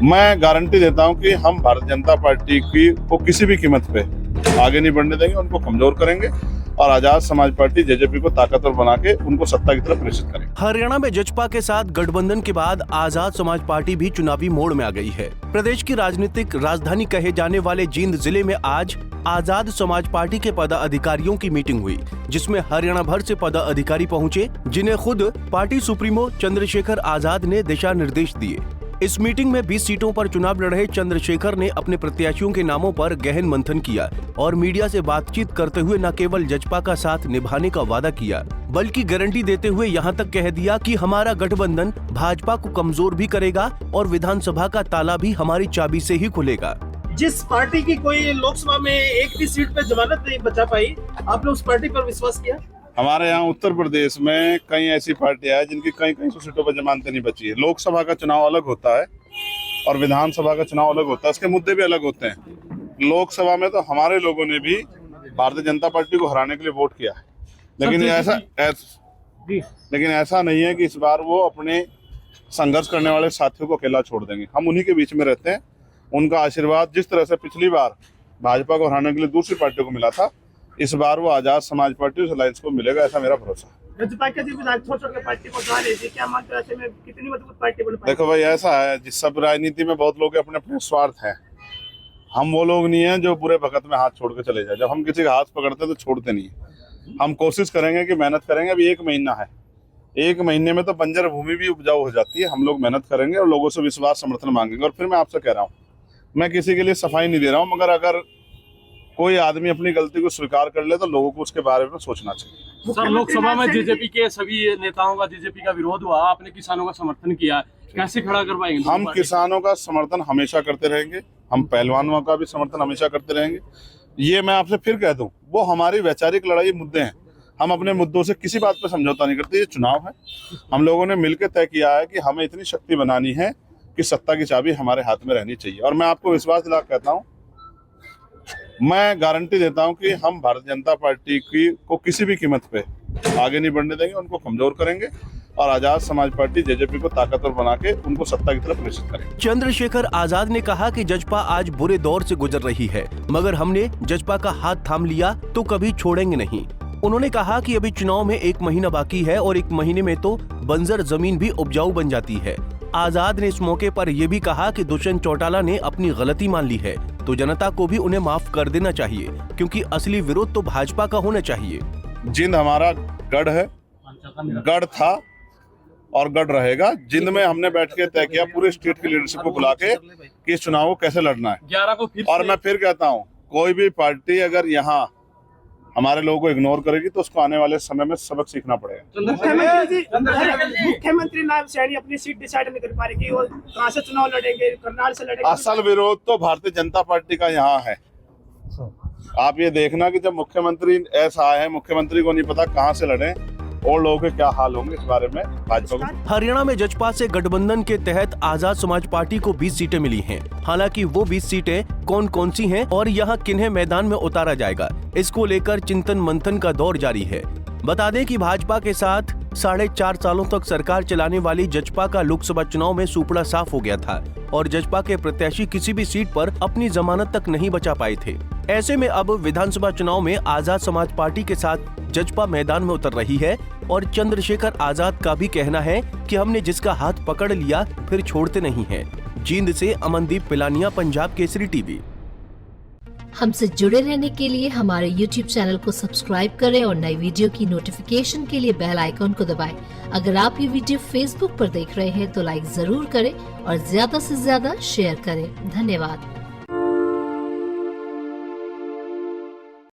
मैं गारंटी देता हूं कि हम भारतीय जनता पार्टी को किसी भी कीमत पे आगे नहीं बढ़ने देंगे, उनको कमजोर करेंगे और आजाद समाज पार्टी जेजेपी को ताकतवर बना के उनको सत्ता की तरफ प्रेषित करेंगे। हरियाणा में जजपा के साथ गठबंधन के बाद आजाद समाज पार्टी भी चुनावी मोड़ में आ गई है। प्रदेश की राजनीतिक राजधानी कहे जाने वाले जींद जिले में आज आजाद समाज पार्टी के पदाधिकारियों की मीटिंग हुई, जिसमें हरियाणा भर से पदाधिकारी पहुंचे, जिन्हें खुद पार्टी सुप्रीमो चंद्रशेखर आजाद ने दिशा निर्देश दिए। इस मीटिंग में 20 सीटों पर चुनाव लड़ रहे चंद्रशेखर ने अपने प्रत्याशियों के नामों पर गहन मंथन किया और मीडिया से बातचीत करते हुए न केवल जजपा का साथ निभाने का वादा किया, बल्कि गारंटी देते हुए यहां तक कह दिया कि हमारा गठबंधन भाजपा को कमजोर भी करेगा और विधानसभा का ताला भी हमारी चाबी से ही खुलेगा। जिस पार्टी की कोई लोकसभा में एक भी सीट पे जमानत नहीं बचा पाई, आपने उस पार्टी पर विश्वास किया? हमारे यहाँ उत्तर प्रदेश में कई ऐसी पार्टियां हैं जिनकी कई सौ सीटों पर जमानतें नहीं बची है। लोकसभा का चुनाव अलग होता है और विधानसभा का चुनाव अलग होता है, उसके मुद्दे भी अलग होते हैं। लोकसभा में तो हमारे लोगों ने भी भारतीय जनता पार्टी को हराने के लिए वोट किया है, लेकिन ऐसा नहीं है कि इस बार वो अपने संघर्ष करने वाले साथियों को अकेला छोड़ देंगे। हम उन्हीं के बीच में रहते हैं। उनका आशीर्वाद जिस तरह से पिछली बार भाजपा को हराने के लिए दूसरी पार्टियों को मिला था, इस बार वो आजाद समाज पार्टी उस अलायंस को मिलेगा, ऐसा मेरा भरोसा है। देखो भाई, ऐसा है जिस सब राजनीति में बहुत लोग अपने अपने स्वार्थ हैं। हम वो लोग नहीं हैं जो बुरे भगत में हाथ छोड़ के चले जाए। जब हम किसी का हाथ पकड़ते हैं तो छोड़ते नहीं है। हम कोशिश करेंगे कि मेहनत करेंगे। अभी 1 महीना है, 1 महीने में तो बंजर भूमि भी उपजाऊ हो जाती है। हम लोग मेहनत करेंगे और लोगों से विश्वास समर्थन मांगेंगे। और फिर मैं आपसे कह रहा हूँ, मैं किसी के लिए सफाई नहीं दे रहा हूँ, मगर अगर कोई आदमी अपनी गलती को स्वीकार कर ले तो लोगों को उसके बारे में सोचना चाहिए। सर, लोकसभा में जेजेपी के सभी नेताओं का जेजेपी का विरोध हुआ, आपने किसानों का समर्थन किया, कैसे खड़ा करवाएंगे? हम किसानों का समर्थन हमेशा करते रहेंगे, हम पहलवानों का भी समर्थन हमेशा करते रहेंगे। ये मैं आपसे फिर कह दूं, वो हमारी वैचारिक लड़ाई मुद्दे हैं। हम अपने मुद्दों से किसी बात पर समझौता नहीं करते। ये चुनाव है, हम लोगों ने मिलकर तय किया है कि हमें इतनी शक्ति बनानी है कि सत्ता की चाबी हमारे हाथ में रहनी चाहिए। और मैं आपको विश्वास दिला कहता हूँ, मैं गारंटी देता हूं कि हम भारतीय जनता पार्टी को किसी भी कीमत पे आगे नहीं बढ़ने देंगे, उनको कमजोर करेंगे और आजाद समाज पार्टी जेजेपी को ताकतवर बना के उनको सत्ता की तरफ प्रेषित करेंगे। चंद्रशेखर आजाद ने कहा कि जजपा आज बुरे दौर से गुजर रही है, मगर हमने जजपा का हाथ थाम लिया तो कभी छोड़ेंगे नहीं। उन्होंने कहा कि अभी चुनाव में 1 महीना बाकी है और 1 महीने में तो बंजर जमीन भी उपजाऊ बन जाती है। आजाद ने इस मौके पर यह भी कहा कि दुष्यंत चौटाला ने अपनी गलती मान ली है तो जनता को भी उन्हें माफ कर देना चाहिए, क्योंकि असली विरोध तो भाजपा का होना चाहिए। जिंद हमारा गढ़ है, गढ़ था और गढ़ रहेगा। जिंद में हमने बैठ के तय किया पूरे स्टेट की लीडरशिप को बुला के कि इस चुनाव को कैसे लड़ना है। 11 को और मैं फिर कहता हूँ, कोई भी पार्टी अगर यहाँ हमारे लोगों को इग्नोर करेगी तो उसको आने वाले समय में सबक सीखना पड़ेगा। मुख्यमंत्री नायब सैनी अपनी सीट डिसाइड नहीं कर पा रही कि वो कहां से चुनाव लड़ेंगे, करनाल से लड़ेंगे। असल विरोध तो भारतीय जनता पार्टी का यहाँ है। आप ये देखना कि जब मुख्यमंत्री ऐसा है, मुख्यमंत्री को नहीं पता कहां से लड़े और लोगों के क्या हाल होंगे, इस बारे में भाजपा को। हरियाणा में जजपा से गठबंधन के तहत आजाद समाज पार्टी को 20 सीटें मिली हैं। हालांकि वो 20 सीटें कौन कौन सी हैं और यहाँ किन्हें मैदान में उतारा जाएगा, इसको लेकर चिंतन मंथन का दौर जारी है। बता दें कि भाजपा के साथ 4.5 सालों तक सरकार चलाने वाली जजपा का लोकसभा चुनाव में सुपड़ा साफ हो गया था और जजपा के प्रत्याशी किसी भी सीट पर अपनी जमानत तक नहीं बचा पाए थे। ऐसे में अब विधानसभा चुनाव में आजाद समाज पार्टी के साथ जजपा मैदान में उतर रही है और चंद्रशेखर आजाद का भी कहना है कि हमने जिसका हाथ पकड़ लिया फिर छोड़ते नहीं हैं। जींद से अमनदीप पिलानिया, पंजाब केसरी टीवी। हमसे जुड़े रहने के लिए हमारे YouTube चैनल को सब्सक्राइब करें और नई वीडियो की नोटिफिकेशन के लिए बेल आइकॉन को दबाएं। अगर आप ये वीडियो Facebook पर देख रहे हैं तो लाइक जरूर करें और ज्यादा से ज्यादा शेयर करें। धन्यवाद।